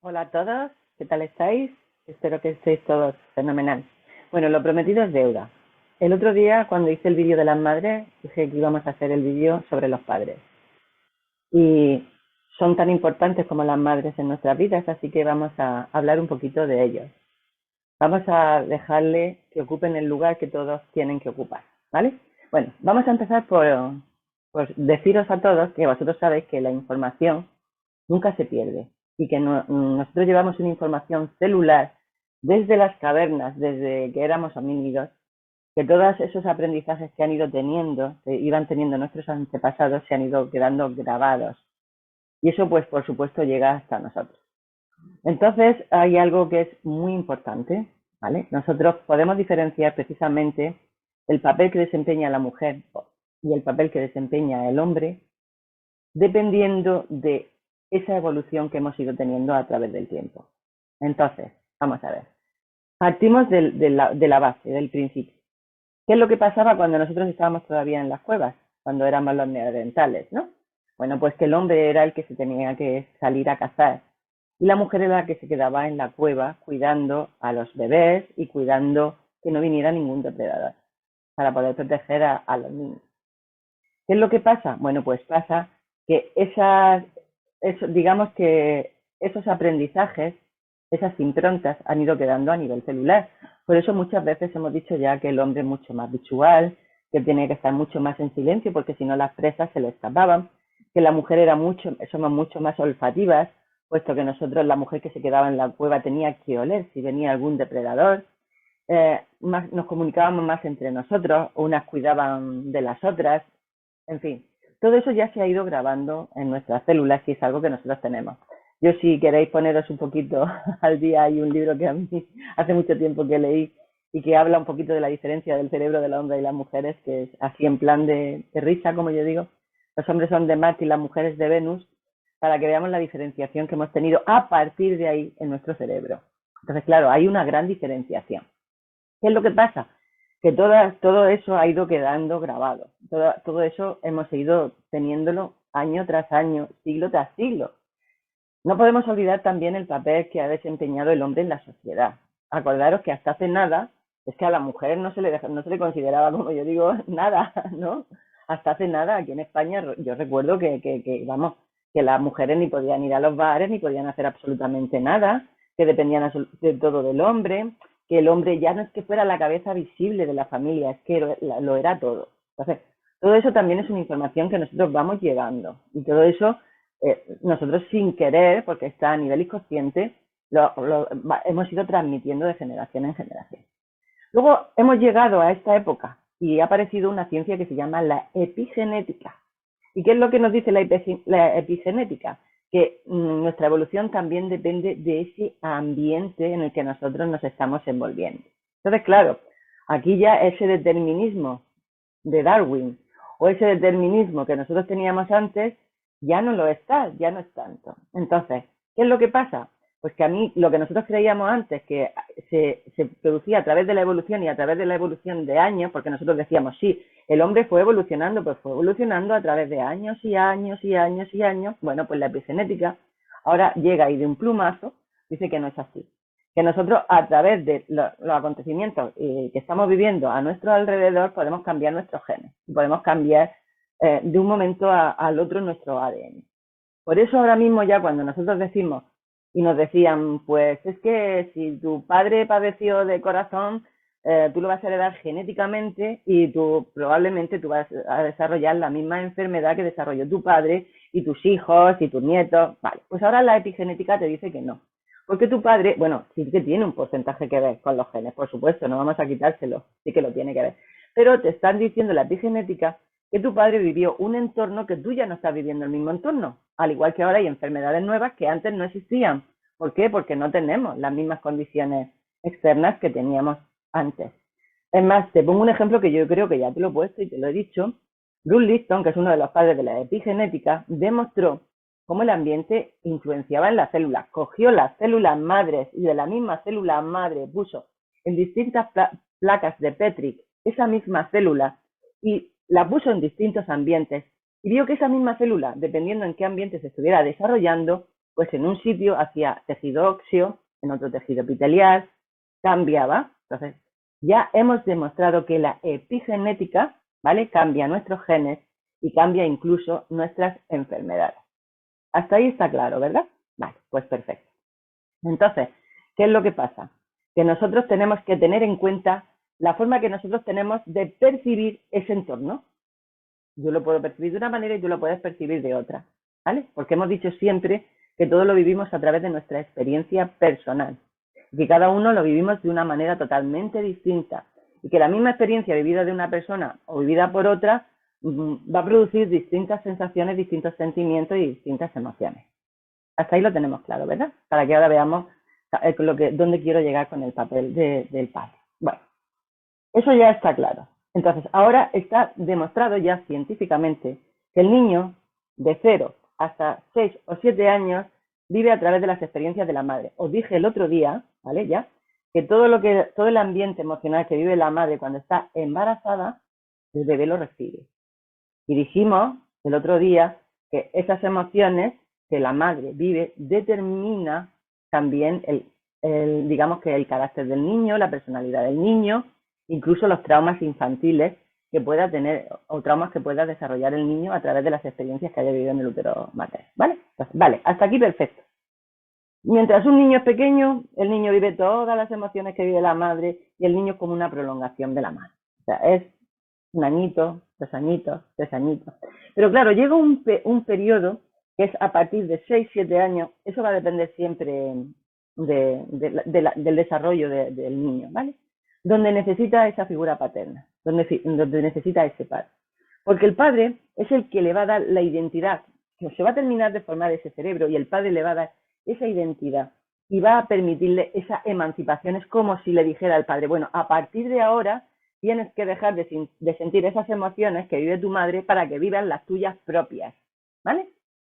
Hola a todos, ¿qué tal estáis? Espero que estéis todos fenomenal. Bueno, lo prometido es deuda. El otro día, cuando hice el vídeo de las madres, dije que íbamos a hacer el vídeo sobre los padres. Y son tan importantes como las madres en nuestras vidas, así que vamos a hablar un poquito de ellos. Vamos a dejarle que ocupen el lugar que todos tienen que ocupar, ¿vale? Bueno, vamos a empezar por deciros a todos que vosotros sabéis que la información nunca se pierde y que nosotros llevamos una información celular desde las cavernas, desde que éramos homínidos, que todos esos aprendizajes que han ido teniendo, que iban teniendo nuestros antepasados, se han ido quedando grabados. Y eso, pues, por supuesto, llega hasta nosotros. Entonces, hay algo que es muy importante, ¿vale? Nosotros podemos diferenciar precisamente el papel que desempeña la mujer y el papel que desempeña el hombre dependiendo de esa evolución que hemos ido teniendo a través del tiempo. Entonces, vamos a ver. Partimos de la base, del principio. ¿Qué es lo que pasaba cuando nosotros estábamos todavía en las cuevas? Cuando éramos los neandertales, ¿no? Bueno, pues que el hombre era el que se tenía que salir a cazar y la mujer era la que se quedaba en la cueva cuidando a los bebés y cuidando que no viniera ningún depredador para poder proteger a los niños. ¿Qué es lo que pasa? Bueno, pues pasa que digamos que esos aprendizajes, esas improntas han ido quedando a nivel celular. Por eso muchas veces hemos dicho ya que el hombre es mucho más visual, que tiene que estar mucho más en silencio porque si no las presas se le escapaban, que la mujer somos mucho más olfativas, puesto que nosotros, la mujer que se quedaba en la cueva tenía que oler si venía algún depredador, nos comunicábamos más entre nosotros, unas cuidaban de las otras, en fin, todo eso ya se ha ido grabando en nuestras células y es algo que nosotros tenemos. Yo si queréis poneros un poquito al día, hay un libro que a mí hace mucho tiempo que leí y que habla un poquito de la diferencia del cerebro del hombre y las mujeres, que es así en plan de risa, como yo digo. Los hombres son de Marte y las mujeres de Venus, para que veamos la diferenciación que hemos tenido a partir de ahí en nuestro cerebro. Entonces, claro, hay una gran diferenciación. ¿Qué es lo que pasa? Que todo eso ha ido quedando grabado. Todo eso hemos ido teniéndolo año tras año, siglo tras siglo. No podemos olvidar también el papel que ha desempeñado el hombre en la sociedad. Acordaros que hasta hace nada, es que a la mujer no se le consideraba, como yo digo, nada, ¿no? Hasta hace nada, aquí en España, yo recuerdo vamos, que las mujeres ni podían ir a los bares, ni podían hacer absolutamente nada, que dependían de todo del hombre, que el hombre ya no es que fuera la cabeza visible de la familia, es que lo era todo. Entonces, todo eso también es una información que nosotros vamos llegando. Y todo eso nosotros sin querer, porque está a nivel inconsciente, hemos ido transmitiendo de generación en generación. Luego hemos llegado a esta época y ha aparecido una ciencia que se llama la epigenética. ¿Y qué es lo que nos dice la epigenética? Que nuestra evolución también depende de ese ambiente en el que nosotros nos estamos envolviendo. Entonces, claro, aquí ya ese determinismo de Darwin o ese determinismo que nosotros teníamos antes ya no lo está, ya no es tanto. Entonces, ¿qué es lo que pasa? Pues que a mí lo que nosotros creíamos antes que se producía a través de la evolución y a través de la evolución de años, porque nosotros decíamos, sí, el hombre fue evolucionando, pues fue evolucionando a través de años y años y años y años. Bueno, pues la epigenética ahora llega y de un plumazo dice que no es así, que nosotros a través de los acontecimientos que estamos viviendo a nuestro alrededor podemos cambiar nuestros genes, podemos cambiar de un momento al otro nuestro ADN. Por eso ahora mismo ya cuando nosotros decimos y nos decían, pues es que si tu padre padeció de corazón, tú lo vas a heredar genéticamente y probablemente tú vas a desarrollar la misma enfermedad que desarrolló tu padre y tus hijos y tus nietos. Vale, pues ahora la epigenética te dice que no. Porque tu padre, bueno, sí que tiene un porcentaje que ver con los genes, por supuesto, no vamos a quitárselo, sí que lo tiene que ver. Pero te están diciendo la epigenética que tu padre vivió un entorno que tú ya no estás viviendo el mismo entorno. Al igual que ahora hay enfermedades nuevas que antes no existían. ¿Por qué? Porque no tenemos las mismas condiciones externas que teníamos antes. Es más, te pongo un ejemplo que yo creo que ya te lo he puesto y te lo he dicho. Bruce Lipton, que es uno de los padres de la epigenética, demostró cómo el ambiente influenciaba en las células. Cogió las células madres y de la misma célula madre puso en distintas placas de Petri esa misma célula y la puso en distintos ambientes y vio que esa misma célula, dependiendo en qué ambiente se estuviera desarrollando, pues en un sitio hacía tejido óseo, en otro tejido epitelial, cambiaba. Entonces, ya hemos demostrado que la epigenética, ¿vale?, cambia nuestros genes y cambia incluso nuestras enfermedades. Hasta ahí está claro, ¿verdad? Vale, pues perfecto. Entonces, ¿qué es lo que pasa? Que nosotros tenemos que tener en cuenta la forma que nosotros tenemos de percibir ese entorno. Yo lo puedo percibir de una manera y tú lo puedes percibir de otra, ¿vale? Porque hemos dicho siempre que todo lo vivimos a través de nuestra experiencia personal, y que cada uno lo vivimos de una manera totalmente distinta, y que la misma experiencia vivida de una persona o vivida por otra va a producir distintas sensaciones, distintos sentimientos y distintas emociones. Hasta ahí lo tenemos claro, ¿verdad? Para que ahora veamos dónde quiero llegar con el papel del padre. Bueno, eso ya está claro. Entonces, ahora está demostrado ya científicamente que el niño de 0 hasta 6 o 7 años vive a través de las experiencias de la madre. Os dije el otro día, ¿vale? Ya, que todo el ambiente emocional que vive la madre cuando está embarazada, el bebé lo recibe. Y dijimos el otro día que esas emociones que la madre vive determina también digamos que el carácter del niño, la personalidad del niño, incluso los traumas infantiles que pueda tener o traumas que pueda desarrollar el niño a través de las experiencias que haya vivido en el útero materno, ¿vale? Entonces, vale, hasta aquí perfecto. Mientras un niño es pequeño, el niño vive todas las emociones que vive la madre y el niño es como una prolongación de la madre. O sea, es un añito, 2 añitos, 3 añitos. Pero claro, llega un periodo que es a partir de 6, 7 años, eso va a depender siempre del desarrollo del niño, ¿vale? Donde necesita esa figura paterna, donde necesita ese padre. Porque el padre es el que le va a dar la identidad, que se va a terminar de formar ese cerebro y el padre le va a dar esa identidad y va a permitirle esa emancipación. Es como si le dijera al padre, bueno, a partir de ahora tienes que dejar de sentir esas emociones que vive tu madre para que vivan las tuyas propias, ¿vale?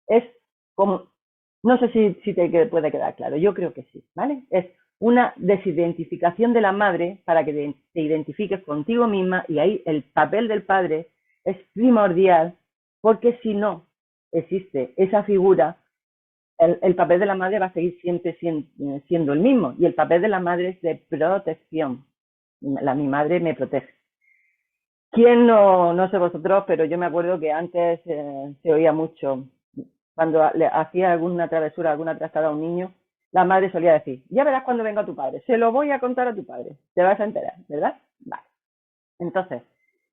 Es como, no sé si te puede quedar claro, yo creo que sí, ¿vale? Es una desidentificación de la madre para que te identifiques contigo misma, y ahí el papel del padre es primordial, porque si no existe esa figura, el papel de la madre va a seguir siempre siendo el mismo, y el papel de la madre es de protección. Mi madre me protege. ¿Quién no sé vosotros, pero yo me acuerdo que antes se oía mucho, cuando le hacía alguna travesura, alguna trastada a un niño, la madre solía decir, ya verás cuando venga tu padre, se lo voy a contar a tu padre, te vas a enterar, ¿verdad? Vale. Entonces,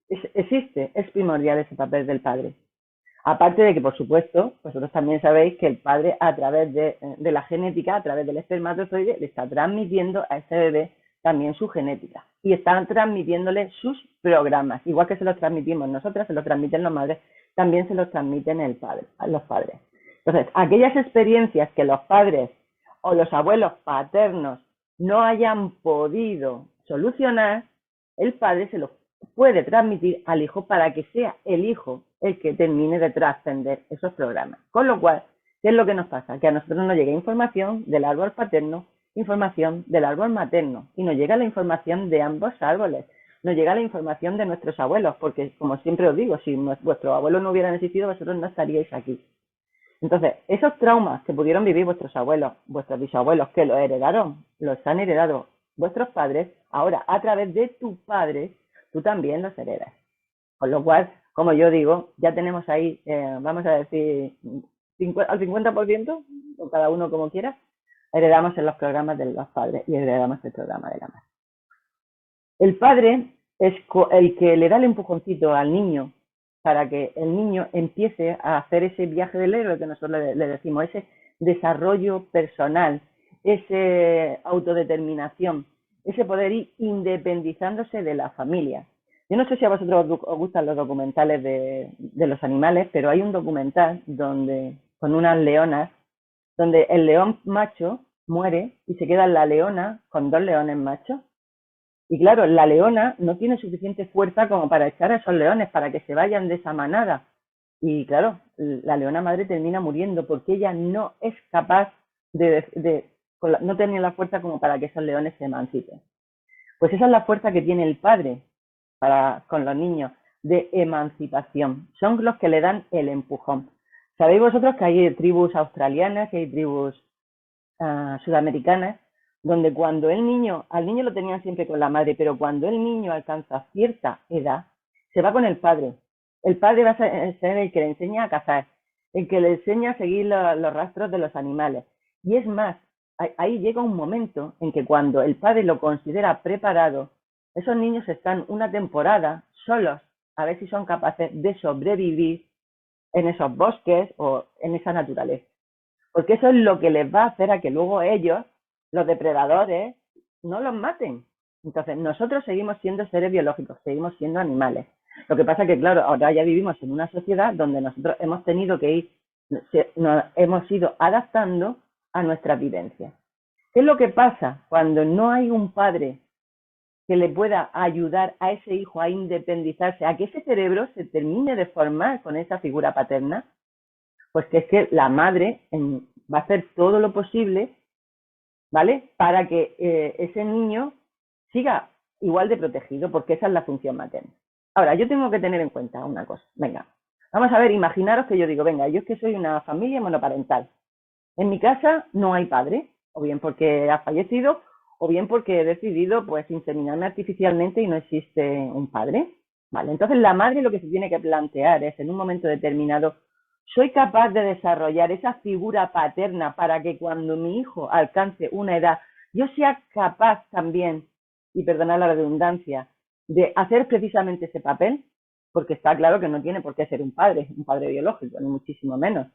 es primordial ese papel del padre. Aparte de que, por supuesto, vosotros también sabéis que el padre, a través de la genética, a través del espermatozoide, le está transmitiendo a ese bebé también su genética. Y están transmitiéndole sus programas. Igual que se los transmitimos nosotras, se los transmiten las madres, también se los transmiten a los padres. Entonces, aquellas experiencias que los padres o los abuelos paternos no hayan podido solucionar, el padre se los puede transmitir al hijo para que sea el hijo el que termine de trascender esos programas. Con lo cual, ¿qué es lo que nos pasa? Que a nosotros nos llega información del árbol paterno, información del árbol materno, y nos llega la información de ambos árboles, nos llega la información de nuestros abuelos, porque como siempre os digo, si vuestros abuelos no hubieran existido, vosotros no estaríais aquí. Entonces, esos traumas que pudieron vivir vuestros abuelos, vuestros bisabuelos, que los heredaron, los han heredado vuestros padres, ahora a través de tu padre, tú también los heredas. Con lo cual, como yo digo, ya tenemos ahí, vamos a decir, al 50%, o cada uno como quiera, heredamos en los programas de los padres y heredamos el programa de la madre. El padre es el que le da el empujoncito al niño para que el niño empiece a hacer ese viaje del héroe que nosotros le decimos, ese desarrollo personal, esa autodeterminación, ese poder ir independizándose de la familia. Yo no sé si a vosotros os gustan los documentales de los animales, pero hay un documental con unas leonas, donde el león macho muere y se queda la leona con 2 leones machos. Y claro, la leona no tiene suficiente fuerza como para echar a esos leones, para que se vayan de esa manada. Y claro, la leona madre termina muriendo porque ella no es capaz no tiene la fuerza como para que esos leones se emancipen. Pues esa es la fuerza que tiene el padre con los niños, de emancipación. Son los que le dan el empujón. Sabéis vosotros que hay tribus australianas, que hay tribus sudamericanas, donde cuando al niño lo tenían siempre con la madre, pero cuando el niño alcanza cierta edad, se va con el padre. El padre va a ser el que le enseña a cazar, el que le enseña a seguir los rastros de los animales. Y es más, ahí llega un momento en que cuando el padre lo considera preparado, esos niños están una temporada solos, a ver si son capaces de sobrevivir en esos bosques o en esa naturaleza. Porque eso es lo que les va a hacer a que luego ellos, los depredadores, no los maten. Entonces, nosotros seguimos siendo seres biológicos, seguimos siendo animales. Lo que pasa es que, claro, ahora ya vivimos en una sociedad donde nosotros hemos tenido que ir, nos hemos ido adaptando a nuestras vivencias. ¿Qué es lo que pasa cuando no hay un padre que le pueda ayudar a ese hijo a independizarse, a que ese cerebro se termine de formar con esa figura paterna? Pues que es que la madre va a hacer todo lo posible, ¿vale? Para que ese niño siga igual de protegido, porque esa es la función materna. Ahora, yo tengo que tener en cuenta una cosa. Venga, vamos a ver, imaginaros que yo digo, venga, yo es que soy una familia monoparental. En mi casa no hay padre, o bien porque ha fallecido, o bien porque he decidido pues inseminarme artificialmente y no existe un padre. Vale, entonces la madre lo que se tiene que plantear es en un momento determinado, ¿soy capaz de desarrollar esa figura paterna para que cuando mi hijo alcance una edad, yo sea capaz también, y perdonad la redundancia, de hacer precisamente ese papel? Porque está claro que no tiene por qué ser un padre biológico, ni muchísimo menos.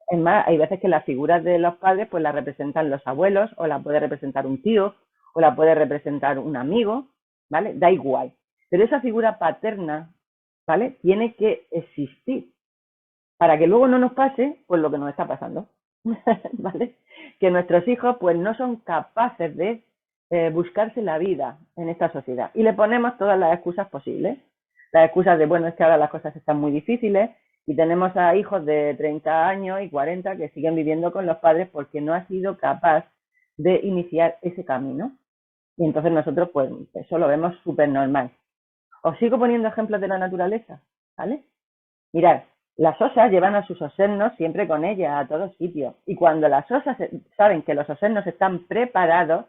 Es más, hay veces que las figuras de los padres pues las representan los abuelos, o la puede representar un tío, o la puede representar un amigo, ¿vale? Da igual. Pero esa figura paterna, ¿vale? Tiene que existir para que luego no nos pase pues lo que nos está pasando, ¿vale? Que nuestros hijos pues no son capaces de buscarse la vida en esta sociedad y le ponemos todas las excusas posibles. Las excusas de, bueno, es que ahora las cosas están muy difíciles y tenemos a hijos de 30 años y 40 que siguen viviendo con los padres porque no ha sido capaz de iniciar ese camino. Y entonces nosotros pues eso lo vemos súper normal. Os sigo poniendo ejemplos de la naturaleza, ¿vale? Mirad, las osas llevan a sus osernos siempre con ellas a todos sitios. Y cuando las osas saben que los osernos están preparados,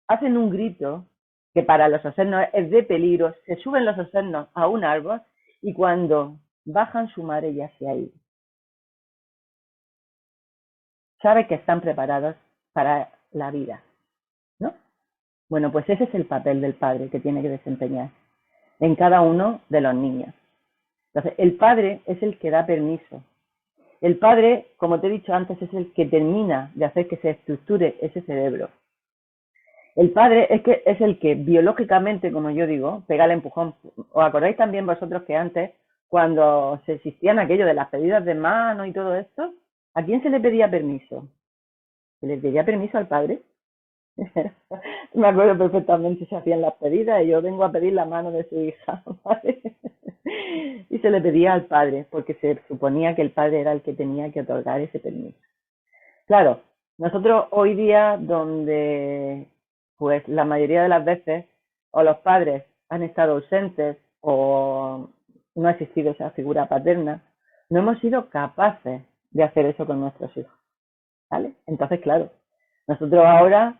hacen un grito que para los osernos es de peligro, se suben los osernos a un árbol y cuando bajan su madre ya se ha ido. Sabe que están preparados para la vida, ¿no? Bueno, pues ese es el papel del padre que tiene que desempeñar en cada uno de los niños. Entonces, el padre es el que da permiso. El padre, como te he dicho antes, es el que termina de hacer que se estructure ese cerebro. El padre es el que biológicamente, como yo digo, pega el empujón. ¿Os acordáis también vosotros que antes, cuando se existían aquello de las pedidas de mano y todo esto, ¿a quién se le pedía permiso? ¿Se le pedía permiso al padre? Me acuerdo perfectamente, se hacían las pedidas y yo vengo a pedir la mano de su hija, ¿vale? Y se le pedía al padre, porque se suponía que el padre era el que tenía que otorgar ese permiso. Claro, nosotros hoy día, donde pues la mayoría de las veces o los padres han estado ausentes o no ha existido esa figura paterna, no hemos sido capaces de hacer eso con nuestros hijos, ¿vale? Entonces, claro, nosotros ahora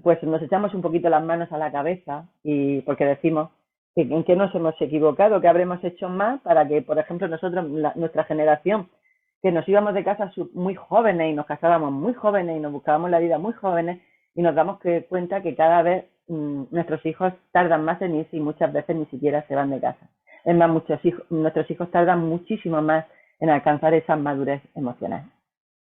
pues nos echamos un poquito las manos a la cabeza y porque decimos que en qué nos hemos equivocado, que habremos hecho más para que, por ejemplo, nosotros, nuestra generación, que nos íbamos de casa muy jóvenes y nos casábamos muy jóvenes y nos buscábamos la vida muy jóvenes y nos damos cuenta que cada vez nuestros hijos tardan más en irse y muchas veces ni siquiera se van de casa. Es más, nuestros hijos tardan muchísimo más en alcanzar esa madurez emocional,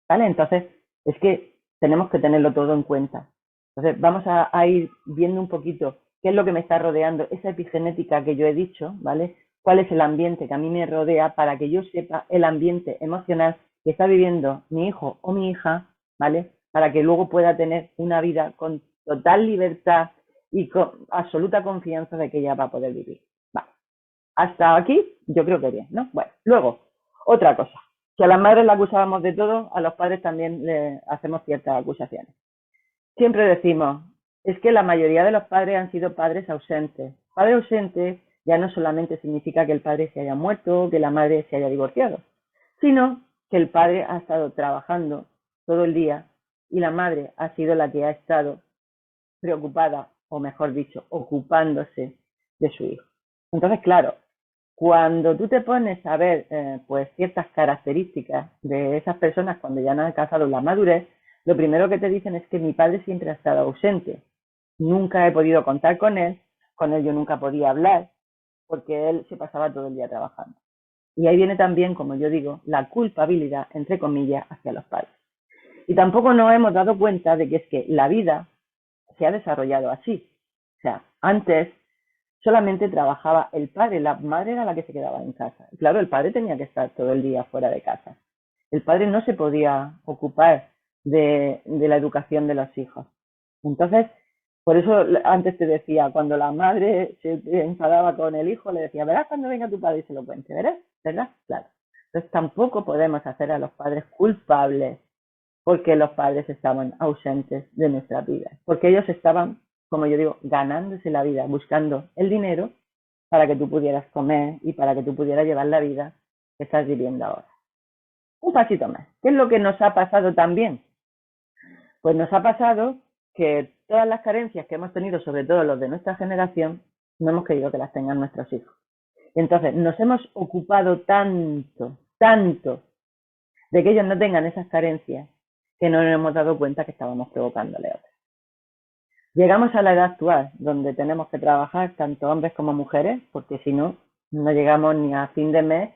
¿vale? Entonces, es que tenemos que tenerlo todo en cuenta. Entonces, vamos a ir viendo un poquito qué es lo que me está rodeando, esa epigenética que yo he dicho, ¿vale? Cuál es el ambiente que a mí me rodea para que yo sepa el ambiente emocional que está viviendo mi hijo o mi hija, ¿vale? Para que luego pueda tener una vida con total libertad y con absoluta confianza de que ella va a poder vivir. Vale. Hasta aquí yo creo que bien, ¿no? Bueno, luego, otra cosa. Si a las madres la acusábamos de todo, a los padres también le hacemos ciertas acusaciones. Siempre decimos, es que la mayoría de los padres han sido padres ausentes. Padre ausente ya no solamente significa que el padre se haya muerto o que la madre se haya divorciado, sino que el padre ha estado trabajando todo el día y la madre ha sido la que ha estado preocupada, o mejor dicho, ocupándose de su hijo. Entonces, claro, cuando tú te pones a ver pues ciertas características de esas personas cuando ya han alcanzado la madurez, lo primero que te dicen es que mi padre siempre ha estado ausente. Nunca he podido contar con él yo nunca podía hablar, porque él se pasaba todo el día trabajando. Y ahí viene también, como yo digo, la culpabilidad, entre comillas, hacia los padres. Y tampoco nos hemos dado cuenta de que es que la vida se ha desarrollado así. O sea, antes solamente trabajaba el padre, la madre era la que se quedaba en casa. Y claro, el padre tenía que estar todo el día fuera de casa. El padre no se podía ocupar de la educación de los hijos. Entonces, por eso antes te decía, cuando la madre se enfadaba con el hijo, le decía, verás cuando venga tu padre y se lo cuente, ¿verás? ¿Verdad? Claro. Entonces tampoco podemos hacer a los padres culpables porque los padres estaban ausentes de nuestra vida, porque ellos estaban, como yo digo, ganándose la vida, buscando el dinero para que tú pudieras comer y para que tú pudieras llevar la vida que estás viviendo ahora. Un pasito más. ¿Qué es lo que nos ha pasado también? Pues nos ha pasado que todas las carencias que hemos tenido, sobre todo los de nuestra generación, no hemos querido que las tengan nuestros hijos. Entonces, nos hemos ocupado tanto de que ellos no tengan esas carencias, que no nos hemos dado cuenta que estábamos provocándole otras. Llegamos a la edad actual, donde tenemos que trabajar tanto hombres como mujeres, porque si no, no llegamos ni a fin de mes,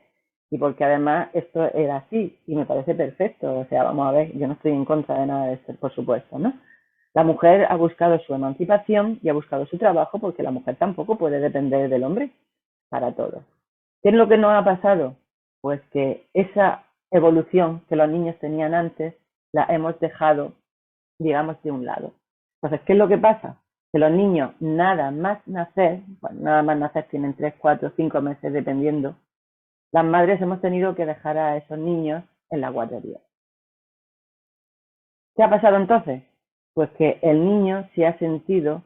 y porque además esto era así, y me parece perfecto. O sea, vamos a ver, yo no estoy en contra de nada de esto, por supuesto, ¿no? La mujer ha buscado su emancipación y ha buscado su trabajo, porque la mujer tampoco puede depender del hombre para todo. ¿Qué es lo que nos ha pasado? Pues que esa evolución que los niños tenían antes la hemos dejado, digamos, de un lado. Entonces, ¿qué es lo que pasa? Que los niños, nada más nacer, bueno, nada más nacer tienen 3, 4, 5 meses dependiendo, las madres hemos tenido que dejar a esos niños en la guardería. ¿Qué ha pasado entonces? Pues que el niño se ha sentido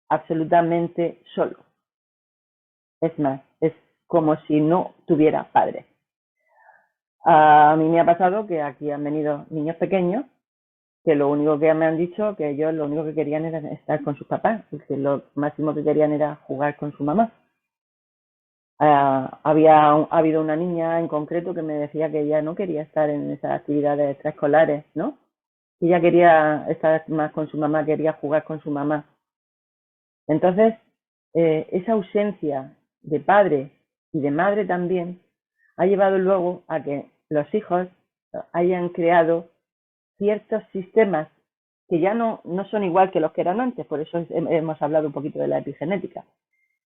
absolutamente solo. Es más, es como si no tuviera padre. A mí me ha pasado que aquí han venido niños pequeños que lo único que me han dicho que ellos lo único que querían era estar con sus papás, que lo máximo que querían era jugar con su mamá. Ha habido una niña en concreto que me decía que ella no quería estar en esas actividades extraescolares, ¿no? Ella quería estar más con su mamá, quería jugar con su mamá. Entonces, esa ausencia de padre y de madre también ha llevado luego a que los hijos hayan creado ciertos sistemas que ya no son igual que los que eran antes, por eso hemos hablado un poquito de la epigenética.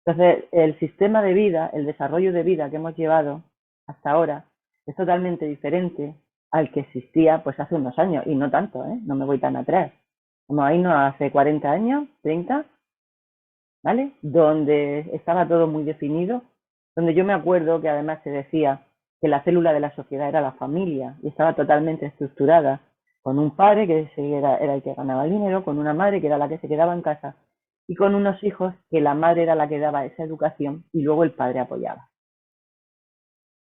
Entonces, el sistema de vida, el desarrollo de vida que hemos llevado hasta ahora es totalmente diferente al que existía pues hace unos años, y no tanto, no me voy tan atrás. Como ahí no hace 40 años, 30, ¿vale? Donde estaba todo muy definido, donde yo me acuerdo que además se decía que la célula de la sociedad era la familia y estaba totalmente estructurada, con un padre que era el que ganaba el dinero, con una madre que era la que se quedaba en casa y con unos hijos que la madre era la que daba esa educación y luego el padre apoyaba.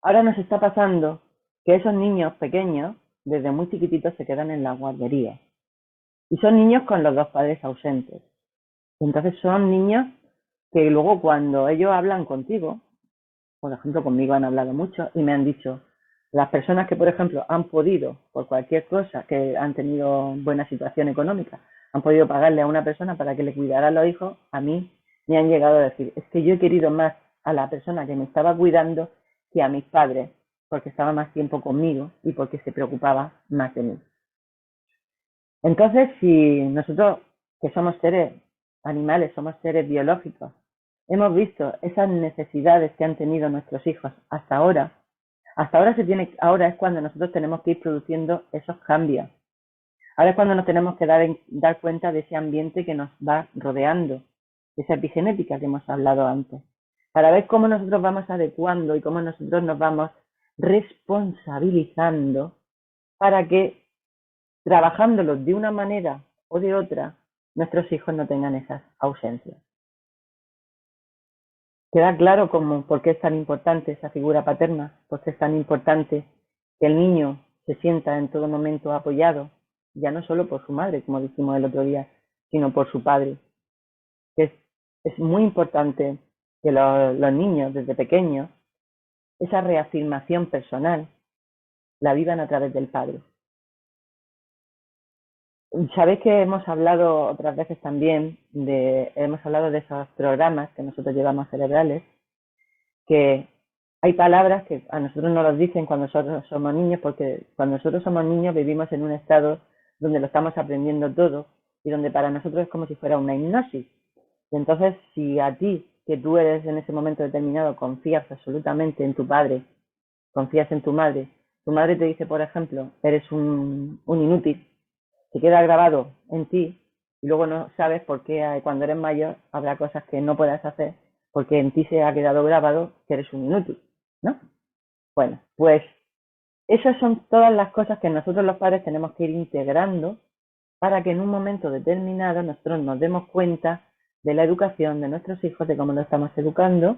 Ahora nos está pasando que esos niños pequeños, desde muy chiquititos, se quedan en la guardería y son niños con los dos padres ausentes. Entonces son niños que luego cuando ellos hablan contigo, por ejemplo conmigo han hablado mucho y me han dicho, las personas que por ejemplo han podido, por cualquier cosa, que han tenido buena situación económica, han podido pagarle a una persona para que le cuidara a los hijos, a mí me han llegado a decir, es que yo he querido más a la persona que me estaba cuidando que a mis padres, porque estaba más tiempo conmigo y porque se preocupaba más de mí. Entonces, si nosotros, que somos seres animales, somos seres biológicos, hemos visto esas necesidades que han tenido nuestros hijos hasta ahora ahora es cuando nosotros tenemos que ir produciendo esos cambios. Ahora es cuando nos tenemos que dar cuenta de ese ambiente que nos va rodeando, de esa epigenética que hemos hablado antes, para ver cómo nosotros vamos adecuando y cómo nosotros nos vamos responsabilizando para que, trabajándolo de una manera o de otra, nuestros hijos no tengan esas ausencias. ¿Queda claro por qué es tan importante esa figura paterna? ¿Por qué es tan importante que el niño se sienta en todo momento apoyado, ya no solo por su madre, como dijimos el otro día, sino por su padre. Que es muy importante que los niños desde pequeños esa reafirmación personal la vivan a través del padre. Sabéis que hemos hablado otras veces también hemos hablado de esos programas que nosotros llevamos cerebrales, que hay palabras que a nosotros no nos dicen cuando nosotros somos niños, porque cuando nosotros somos niños vivimos en un estado donde lo estamos aprendiendo todo y donde para nosotros es como si fuera una hipnosis. Y entonces, si a ti, que tú eres en ese momento determinado, confías absolutamente en tu padre, confías en tu madre te dice, por ejemplo, eres un inútil, se queda grabado en ti y luego no sabes por qué cuando eres mayor habrá cosas que no puedas hacer porque en ti se ha quedado grabado que eres un inútil, ¿no? Bueno, pues esas son todas las cosas que nosotros los padres tenemos que ir integrando para que en un momento determinado nosotros nos demos cuenta de la educación de nuestros hijos, de cómo los estamos educando,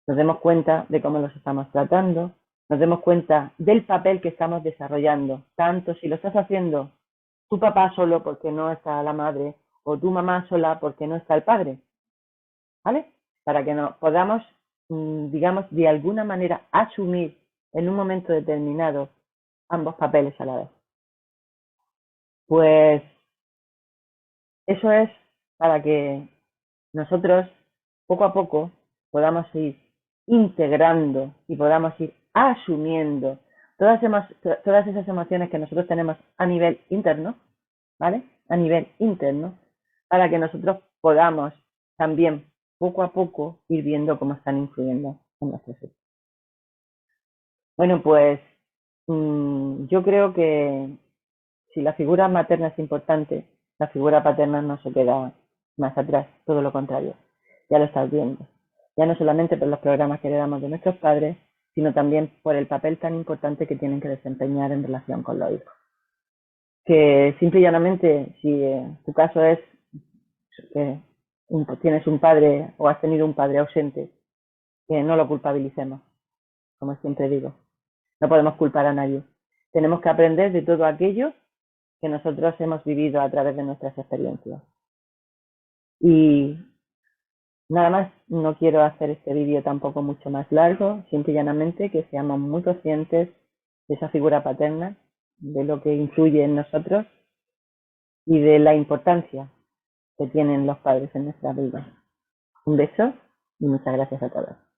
nos demos cuenta de cómo los estamos tratando, nos demos cuenta del papel que estamos desarrollando, tanto si lo estás haciendo tu papá solo porque no está la madre o tu mamá sola porque no está el padre, ¿vale? Para que nos podamos, digamos, de alguna manera asumir en un momento determinado ambos papeles a la vez. Pues eso es para que nosotros poco a poco podamos ir integrando y podamos ir asumiendo todas esas emociones que nosotros tenemos a nivel interno, ¿vale? A nivel interno, para que nosotros podamos también poco a poco ir viendo cómo están influyendo en nuestro ser. Bueno, pues yo creo que si la figura materna es importante, la figura paterna no se queda más atrás, todo lo contrario, ya lo estás viendo. Ya no solamente por los programas que heredamos de nuestros padres, sino también por el papel tan importante que tienen que desempeñar en relación con los hijos. Que simple y llanamente, si tu caso es que tienes un padre o has tenido un padre ausente, que no lo culpabilicemos, como siempre digo. No podemos culpar a nadie. Tenemos que aprender de todo aquello que nosotros hemos vivido a través de nuestras experiencias. Y nada más, no quiero hacer este vídeo tampoco mucho más largo, simple y llanamente que seamos muy conscientes de esa figura paterna, de lo que influye en nosotros y de la importancia que tienen los padres en nuestra vida. Un beso y muchas gracias a todos.